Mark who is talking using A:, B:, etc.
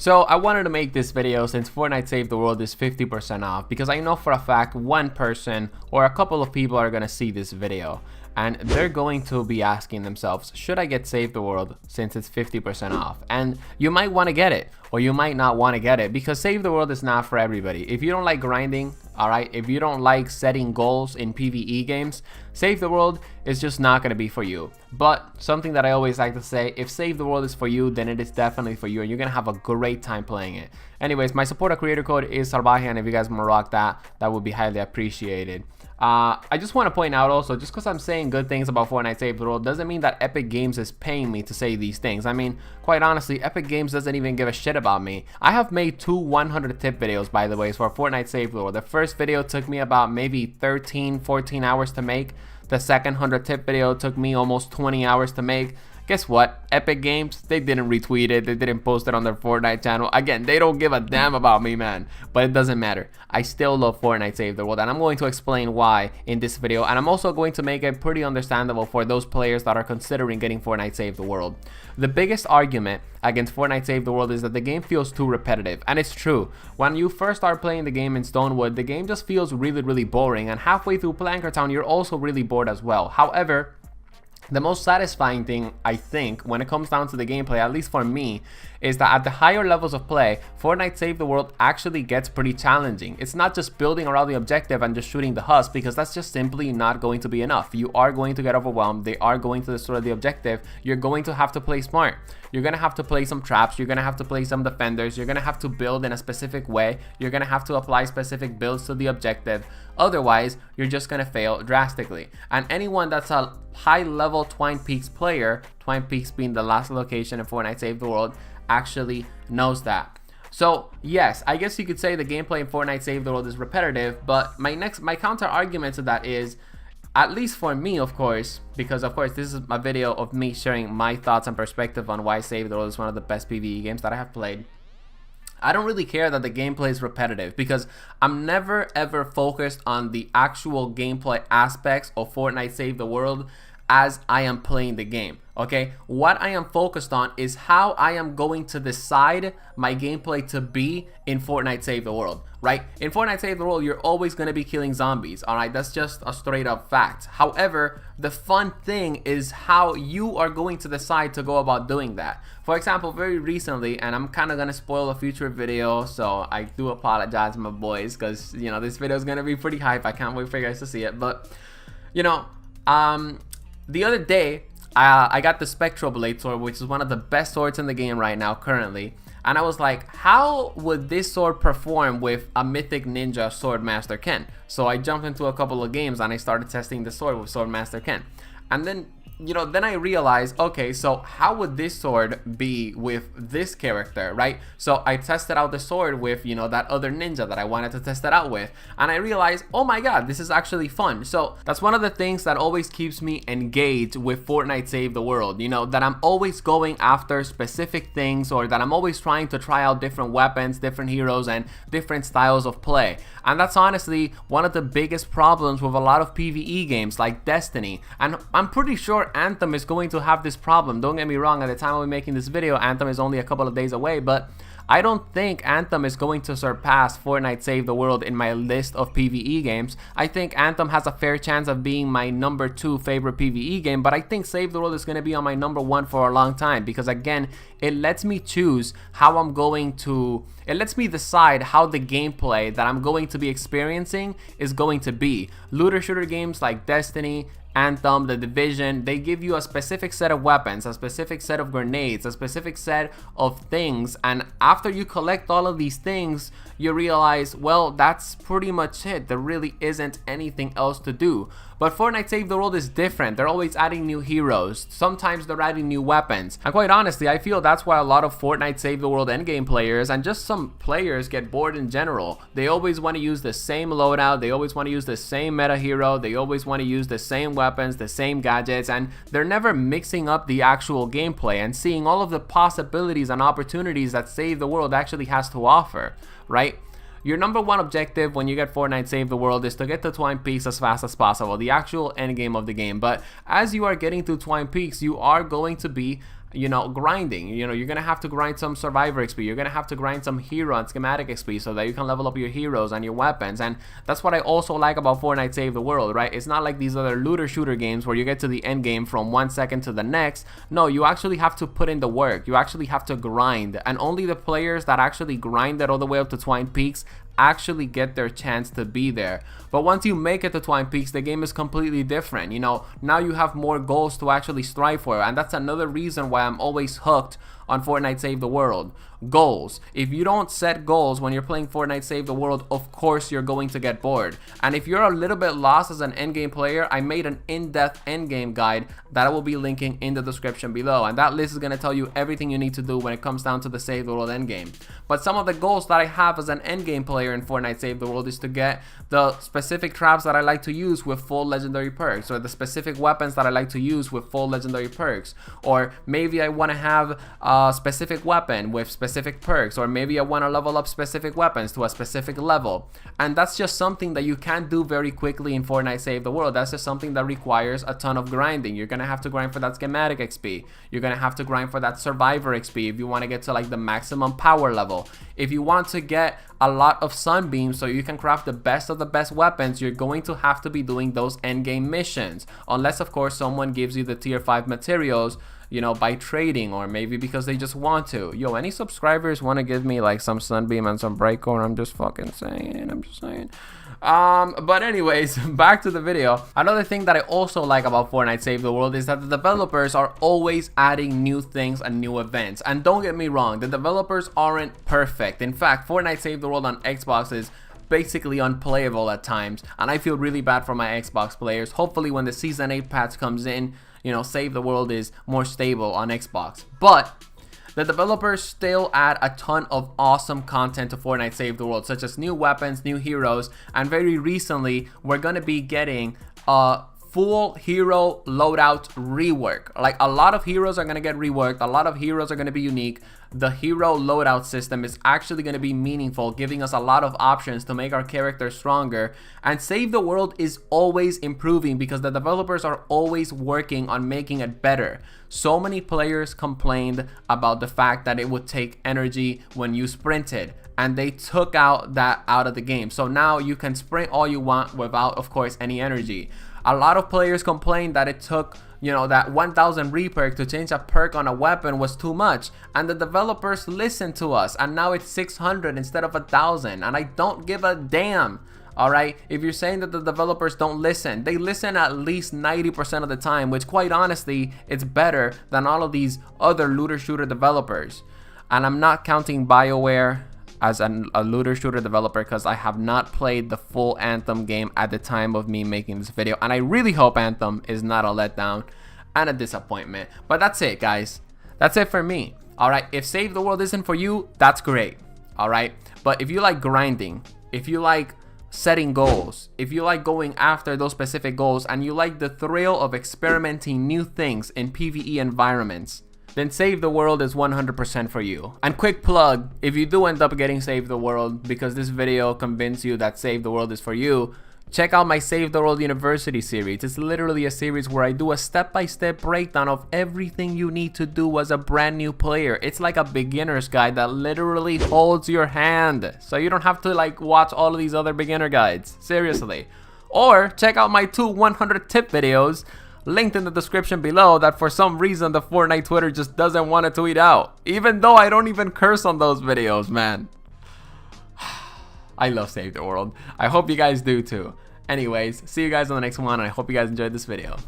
A: So I wanted to make this video since Fortnite Save the World is 50% off, because I know for a fact one person or a couple of people are going to see this video and they're going to be asking themselves, should I get Save the World since it's 50% off? And you might want to get it, or you might not want to get it, because Save the World is not for everybody. If you don't like grinding, alright, if you don't like setting goals in PvE games, Save the World is just not going to be for you. But something that I always like to say, if Save the World is for you, then it is definitely for you, and you're going to have a great time playing it. Anyways, my supporter creator code is Salvaje, and if you guys want to rock that, that would be highly appreciated. I just want to point out also, just because I'm saying good things about Fortnite Save the World doesn't mean that Epic Games is paying me to say these things. I mean, quite honestly, Epic Games doesn't even give a shit about me. I have made 2 100 tip videos, by the way, for Fortnite Save the World. The first video took me about maybe 13-14 hours to make. The second 100 tip video took me almost 20 hours to make. Guess what? Epic Games, they didn't retweet it, they didn't post it on their Fortnite channel. Again, they don't give a damn about me, man. But it doesn't matter. I still love Fortnite Save the World, and I'm going to explain why in this video. And I'm also going to make it pretty understandable for those players that are considering getting Fortnite Save the World. The biggest argument against Fortnite Save the World is that the game feels too repetitive, and it's true. When you first start playing the game in Stonewood, the game just feels really boring, and halfway through Plankertown, you're also really bored as well. However, the most satisfying thing, I think, when it comes down to the gameplay, at least for me, is that at the higher levels of play, Fortnite Save the World actually gets pretty challenging. It's not just building around the objective and just shooting the husk, because that's just simply not going to be enough. You are going to get overwhelmed, they are going to destroy the objective, you're going to have to play smart. You're going to have to play some traps, you're going to have to play some defenders, you're going to have to build in a specific way, you're going to have to apply specific builds to the objective. Otherwise, you're just going to fail drastically. And anyone that's a high-level Twine Peaks player, Twine Peaks being the last location in Fortnite Save the World, actually knows that. So yes, I guess you could say the gameplay in Fortnite Save the World is repetitive, but my counter argument to that is, at least for me, of course, because of course this is a video of me sharing my thoughts and perspective on why Save the World is one of the best PvE games that I have played. I don't really care that the gameplay is repetitive, because I'm never ever focused on the actual gameplay aspects of Fortnite Save the World as I am playing the game. Okay, what I am focused on is how I am going to decide my gameplay to be in Fortnite Save the World, right? In Fortnite Save the World, you're always going to be killing zombies, all right? That's just a straight up fact. However, the fun thing is how you are going to decide to go about doing that. For example, very recently, and I'm kind of going to spoil a future video, so I do apologize, my boys, because, you know, this video is going to be pretty hype. I can't wait for you guys to see it. But, you know, the other day, I got the Spectral Blade sword, which is one of the best swords in the game right now currently, and I was like, how would this sword perform with a Mythic Ninja Swordmaster Ken? So I jumped into a couple of games and I started testing the sword with Swordmaster Ken, and then, you know, then I realized, okay, so how would this sword be with this character, right? So I tested out the sword with, you know, that other ninja that I wanted to test it out with, and I realized, oh my god, this is actually fun. So that's one of the things that always keeps me engaged with Fortnite Save the World, you know, that I'm always going after specific things, or that I'm always trying to try out different weapons, different heroes, and different styles of play. And that's honestly one of the biggest problems with a lot of PvE games like Destiny, and I'm pretty sure Anthem is going to have this problem. Don't get me wrong, at the time of making this video, Anthem is only a couple of days away, but I don't think Anthem is going to surpass Fortnite Save the World in my list of PvE games. I think Anthem has a fair chance of being my number 2 favorite PvE game, but I think Save the World is going to be on my number 1 for a long time, because again, it lets me choose how I'm going to, it lets me decide how the gameplay that I'm going to be experiencing is going to be. Looter shooter games like Destiny, Anthem, The Division, they give you a specific set of weapons, a specific set of grenades, a specific set of things, and after you collect all of these things, you realize, well, that's pretty much it. There really isn't anything else to do. But Fortnite Save the World is different. They're always adding new heroes. Sometimes they're adding new weapons. And quite honestly, I feel that's why a lot of Fortnite Save the World endgame players and just some players get bored in general. They always want to use the same loadout. They always want to use the same meta hero. They always want to use the same weapons, the same gadgets, and they're never mixing up the actual gameplay and seeing all of the possibilities and opportunities that Save the World actually has to offer, right? Your number 1 objective when you get Fortnite Save the World is to get to Twine Peaks as fast as possible, the actual end game of the game. But as you are getting to Twine Peaks, you are going to be you know, grinding. You know, you're gonna have to grind some survivor XP, you're gonna have to grind some hero and schematic XP so that you can level up your heroes and your weapons. And that's what I also like about Fortnite Save the World, right? It's not like these other looter shooter games where you get to the end game from 1 second to the next. No, you actually have to put in the work, you actually have to grind, and only the players that actually grind it all the way up to Twine Peaks actually get their chance to be there. But once you make it to Twine Peaks, the game is completely different. You know, now you have more goals to actually strive for, and that's another reason why I'm always hooked on Fortnite Save the World. Goals. If you don't set goals when you're playing Fortnite Save the World, of course you're going to get bored. And if you're a little bit lost as an endgame player, I made an in-depth endgame guide that I will be linking in the description below, and that list is going to tell you everything you need to do when it comes down to the Save the World endgame. But some of the goals that I have as an endgame player in Fortnite Save the World is to get the specific traps that I like to use with full legendary perks, or the specific weapons that I like to use with full legendary perks, or maybe I want to have a specific weapon with specific perks, or maybe I want to level up specific weapons to a specific level. And that's just something that you can't do very quickly in Fortnite Save the World. That's just something that requires a ton of grinding. You're gonna have to grind for that schematic XP, you're gonna have to grind for that survivor XP if you want to get to like the maximum power level. If you want to get a lot of sunbeams so you can craft the best of the best weapons, you're going to have to be doing those endgame missions, unless of course someone gives you the tier 5 materials, you know, by trading, or maybe because they just want to. Yo, any subscribers want to give me like some sunbeam and some breakcore? I'm just fucking saying, I'm just saying. But anyways, back to the video. Another thing that I also like about Fortnite Save the World is that the developers are always adding new things and new events. And don't get me wrong, the developers aren't perfect. In fact, Fortnite Save the World on Xbox is basically unplayable at times, and I feel really bad for my Xbox players. Hopefully when the Season 8 patch comes in, you know, Save the World is more stable on Xbox. But the developers still add a ton of awesome content to Fortnite Save the World, such as new weapons, new heroes, and very recently we're gonna be getting a full hero loadout rework. Like, a lot of heroes are gonna get reworked, a lot of heroes are gonna be unique. The hero loadout system is actually going to be meaningful, giving us a lot of options to make our character stronger. And Save the World is always improving because the developers are always working on making it better. So many players complained about the fact that it would take energy when you sprinted, and they took that out of the game. So now you can sprint all you want without, of course, any energy. A lot of players complained that it took, you know, that 1000 reperk to change a perk on a weapon was too much, and the developers listened to us, and now it's 600 instead of 1000, and I don't give a damn. Alright, if you're saying that the developers don't listen, they listen at least 90% of the time, which quite honestly, it's better than all of these other looter shooter developers. And I'm not counting BioWare as a looter shooter developer because I have not played the full Anthem game at the time of me making this video, and I really hope Anthem is not a letdown and a disappointment. But that's it, guys. That's it for me. Alright, if Save the World isn't for you, that's great. Alright, but if you like grinding, if you like setting goals, if you like going after those specific goals, and you like the thrill of experimenting new things in PvE environments, then Save the World is 100% for you. And quick plug, if you do end up getting Save the World because this video convinced you that Save the World is for you, check out my Save the World University series. It's literally a series where I do a step-by-step breakdown of everything you need to do as a brand new player. It's like a beginner's guide that literally holds your hand, so you don't have to like watch all of these other beginner guides. Seriously. Or check out my 2 100 tip videos linked in the description below that for some reason the Fortnite Twitter just doesn't want to tweet out, even though I don't even curse on those videos, man. I love Save the World. I hope you guys do too. Anyways, see you guys on the next one, and I hope you guys enjoyed this video.